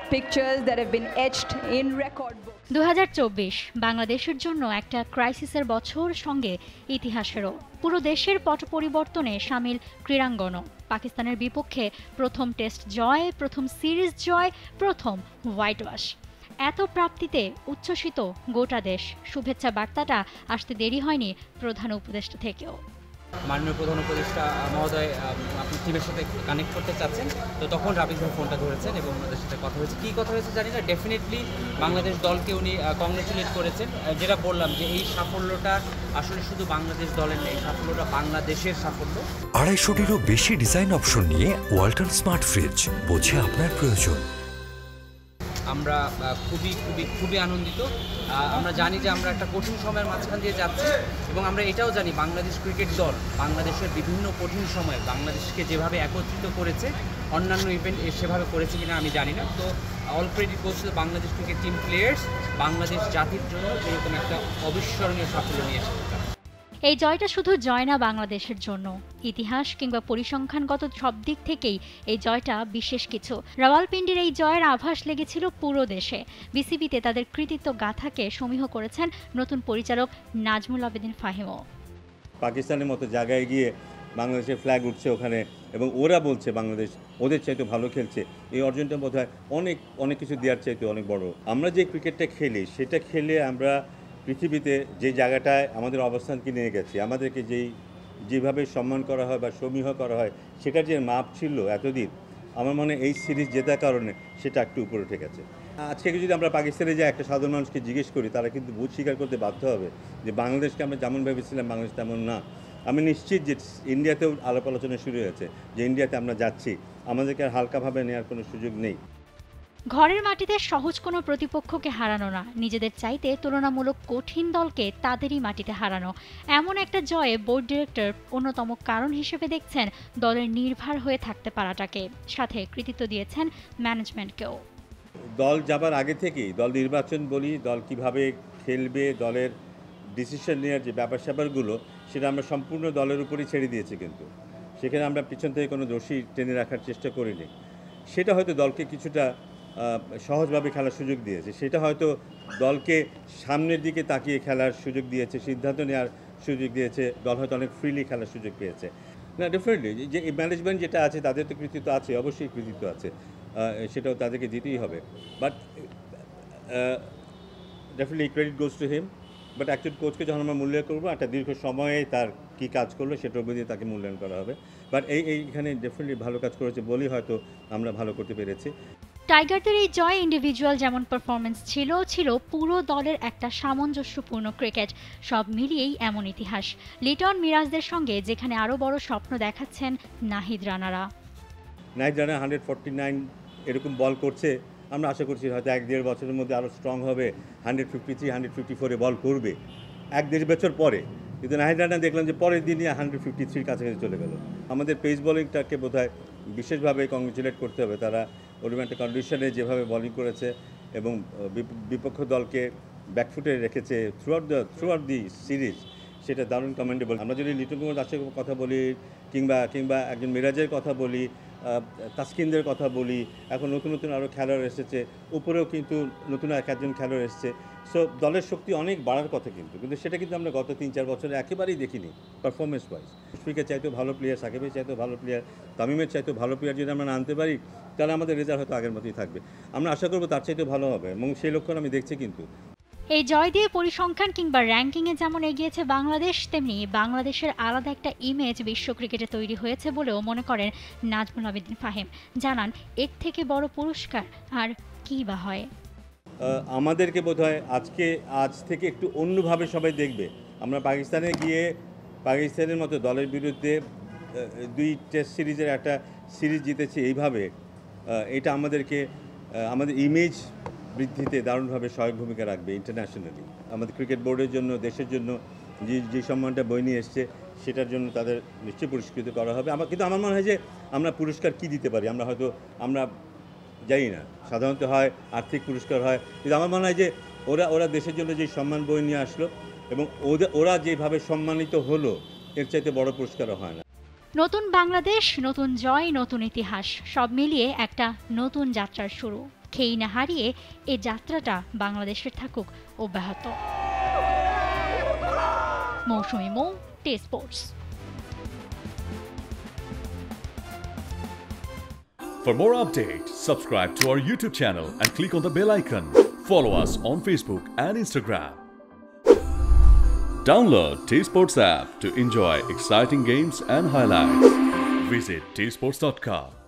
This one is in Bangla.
pictures that have been etched in record books. 2024 বাংলাদেশের জন্য একটা ক্রাইসিসের বছর, সঙ্গে ইতিহাসেরও। পুরো দেশের পট পরিবর্তনে শামিল ক্রীড়াঙ্গনও। পাকিস্তানের বিপক্ষে প্রথম টেস্ট জয়, প্রথম সিরিজ জয়, প্রথম হোয়াইট ওয়াশ। এত প্রাপ্তিতে উচ্ছ্বসিত গোটা দেশ। শুভেচ্ছা বার্তাটা আসতে দেরি হয়নি প্রধান উপদেষ্টা থেকেও। মাননীয় প্রধান উপদেষ্টা মহোদয় আপনি টিমের সাথে কানেক্ট করতে চাচ্ছেন, তো তখন রাবিক ভাই ফোনটা ধরেছেন এবং ওদের সাথে কথা হয়েছে। কী কথা হয়েছে জানি না, ডেফিনেটলি বাংলাদেশ দলকে উনি কংগ্রেচুলেট করেছেন। যেটা বললাম যে এই সাফল্যটা আসলে শুধু বাংলাদেশ দলের নেই, সাফল্যটা বাংলাদেশের সাফল্য। 250-টিরও বেশি ডিজাইন অপশন নিয়ে ওয়ালটন স্মার্ট ফ্রিজ, বোঝে আপনার প্রয়োজন। আমরা খুবই আনন্দিত। আমরা জানি যে আমরা একটা কঠিন সময়ের মাঝখান দিয়ে যাচ্ছি এবং আমরা এটাও জানি বাংলাদেশ ক্রিকেট দল বাংলাদেশের বিভিন্ন কঠিন সময়ে বাংলাদেশকে যেভাবে একত্রিত করেছে, অন্যান্য ইভেন্ট সেভাবে করেছে কিনা আমি জানি না। তো all credit goes to Bangladesh cricket team players, Bangladesh জাতির জন্য এরকম একটা অবিস্মরণীয় সাফল্য নিয়ে এসেছে। এই জয়টা শুধু জয় না বাংলাদেশের জন্য, ইতিহাস কিংবা পরিসংখ্যানগত সব দিক থেকেই এই জয়টা বিশেষ কিছু। রাওয়ালপিন্ডির এই জয়ের আভাস লেগেছিল পুরো দেশে। বিসিবিতে তাদের কৃতিত্ব গাথাকে সমীহ করেছেন নতুন পরিচালক নাজমুল আবেদিন ফাহিমও। পাকিস্তানের মতো জায়গায় গিয়ে বাংলাদেশের ফ্ল্যাগ উঠছে ওখানে এবং ওরা বলছে বাংলাদেশ ওদের চাইতে ভালো খেলছে, এই অর্জনটা বোধহয় অনেক কিছু দেওয়ার চাইতে অনেক বড়। আমরা যে ক্রিকেটটা খেলি সেটা খেলে আমরা পৃথিবীতে যে জায়গাটায় আমাদের অবস্থানকে নিয়ে গেছি, আমাদেরকে যেভাবে সম্মান করা হয় বা সমীহ করা হয়, সেটার যে মাপ ছিল এতদিন, আমার মনে হয় এই সিরিজ জেতার কারণে সেটা একটু উপরে উঠে গেছে। আজকে যদি আমরা পাকিস্তানে যাই একটা সাধারণ মানুষকে জিজ্ঞেস করি, তারা কিন্তু বুঝ স্বীকার করতে বাধ্য হবে যে বাংলাদেশকে আমরা যেমন ভেবেছিলাম বাংলাদেশ তেমন না। আমি নিশ্চিত যে ইন্ডিয়াতেও আলাপ আলোচনা শুরু হয়েছে যে ইন্ডিয়াতে আমরা যাচ্ছি, আমাদেরকে আর হালকাভাবে নেওয়ার কোনো সুযোগ নেই। ঘরের মাটিতে সহজ কোনো প্রতিপক্ষকে হারানো না, নিজেদের চাইতে তুলনামূলক কঠিন দলকে তাদেরই মাটিতে হারানো, এমন একটা জয়ে বোর্ড ডিরেক্টর অন্যতম কারণ হিসেবে দেখছেন দলের নির্ভর হয়ে থাকতে পারাটাকে। সাথে কৃতিত্ব দিয়েছেন ম্যানেজমেন্টকেও। দল যাবার আগে থেকেই দল নির্বাচন বলি, দল কিভাবে খেলবে, দলের ডিসিশন নেওয়ার যে ব্যাপার স্যাপারগুলো, সেটা আমরা সম্পূর্ণ দলের উপরই ছেড়ে দিয়েছি। কিন্তু সেখানে আমরা পিছন থেকে কোনো দোষী টেনে রাখার চেষ্টা করিনি। সেটা হয়তো দলকে কিছুটা সহজভাবে খেলার সুযোগ দিয়েছে, সেটা হয়তো দলকে সামনের দিকে তাকিয়ে খেলার সুযোগ দিয়েছে, সিদ্ধান্ত নেওয়ার সুযোগ দিয়েছে, দল হয়তো অনেক ফ্রিলি খেলার সুযোগ পেয়েছে। না, ডেফিনেটলি যে ম্যানেজমেন্ট যেটা আছে তাদের তো কৃতিত্ব আছে, অবশ্যই কৃতিত্ব আছে, সেটাও তাদেরকে দিতেই হবে। But definitely credit goes to him. But একজন কোচকে যখন আমরা মূল্যায়ন করবো, একটা দীর্ঘ সময়ে তার কী কাজ করলো সেটার উপর দিয়ে তাকে মূল্যায়ন করা হবে। বাট এইখানে ডেফিনেটলি ভালো কাজ করেছে বলেই হয়তো আমরা ভালো করতে পেরেছি। টাইগারদের এই জয় ইন্ডিভিজুয়াল যেমন পারফরমেন্স ছিল পুরো দলের একটা সামঞ্জস্যপূর্ণ ক্রিকেট। সব মিলিয়েই এমন ইতিহাস। লিটন মিরাজদের সঙ্গে যেখানে আরও বড় স্বপ্ন দেখাচ্ছেন নাহিদ রানারা। 149 এরকম বল করছে, আমরা আশা করছি হয়তো 1-1.5 বছরের মধ্যে আরও স্ট্রং হবে, 153, 154 বল করবে 1-1.5 বছর পরে। কিন্তু নাহিদ রানা দেখলাম যে পরের দিনই 153 কাছাকাছি চলে গেল। আমাদের পেস বোলিংটাকে বোধহয় বিশেষভাবে কংগ্রেচুলেট করতে হবে। তারা ওরকম একটা কন্ডিশনে যেভাবে বোলিং করেছে এবং বিপক্ষ দলকে ব্যাকফুটে রেখেছে থ্রুআউট দি সিরিজ, সেটা দারুণ কমেন্ডেবল। আমরা যদি লিটন কুমার দাসের কথা বলি কিংবা একজন মিরাজের কথা বলি, তাসকিনদের কথা বলি, এখন নতুন আরও খেলোয়াড় এসেছে, উপরেও কিন্তু নতুন একজন খেলোয়াড় এসেছে। সো দলের শক্তি অনেক বাড়ার কথা, কিন্তু সেটা কিন্তু আমরা গত 3-4 বছরে একেবারেই দেখিনি পারফরমেন্স ওয়াইজ। মুশফিকের চাইতেও ভালো প্লেয়ার, সাকিবের চাইতেও ভালো প্লেয়ার, তামিমের চাইতেও ভালো প্লেয়ার যদি আমরা আনতে পারি, তাহলে আমাদের রেজাল্ট হয়তো আগের মতোই থাকবে। আমরা আশা করবো তার চাইতেও ভালো হবে এবং সেই লক্ষণ আমি দেখছি। কিন্তু এই জয় দিয়ে পরিসংখ্যান কিংবা র্যাঙ্কিংয়ে যেমন এগিয়েছে বাংলাদেশ, তেমনি বাংলাদেশের আলাদা একটা ইমেজ বিশ্ব ক্রিকেটে তৈরি হয়েছে বলেও মনে করেন নাজমুল আবেদিন ফাহিম। জানান, এর থেকে বড় পুরস্কার আর কী বা হয়। আমাদেরকে বোধহয় আজ থেকে একটু অন্যভাবে সবাই দেখবে। আমরা পাকিস্তানে গিয়ে পাকিস্তানের মতো দলের বিরুদ্ধে 2 টেস্ট সিরিজের একটা সিরিজ জিতেছি, এইভাবে এটা আমাদের ইমেজ বৃদ্ধিতে দারুণভাবে সহায়ক ভূমিকা রাখবে ইন্টারন্যাশনালি। আমাদের ক্রিকেট বোর্ডের জন্য, দেশের জন্য যে সম্মানটা বয়ে নিয়ে এসছে, সেটার জন্য তাদের নিশ্চয়ই পুরস্কৃত করা হবে। কিন্তু আমার মনে হয় যে আমরা পুরস্কার কি দিতে পারি আমরা জানি না। সাধারণত হয় আর্থিক পুরস্কার হয়, কিন্তু আমার মনে হয় যে ওরা দেশের জন্য যে সম্মান বয়ে নিয়ে আসলো এবং ওরা যেভাবে সম্মানিত হলো, এর চাইতে বড় পুরস্কারও হয় না। নতুন বাংলাদেশ, নতুন জয়, নতুন ইতিহাস, সব মিলিয়ে একটা নতুন যাত্রার শুরু। খেই না হারিয়ে এই যাত্রাটা বাংলাদেশের থাকুক অব্যাহত। মৌসুমী মৌ, T Sports. For more updates, subscribe to our YouTube channel and click on the bell icon. Follow us on Facebook and Instagram. Download T-Sports app to enjoy exciting games and highlights. Visit tsports.com.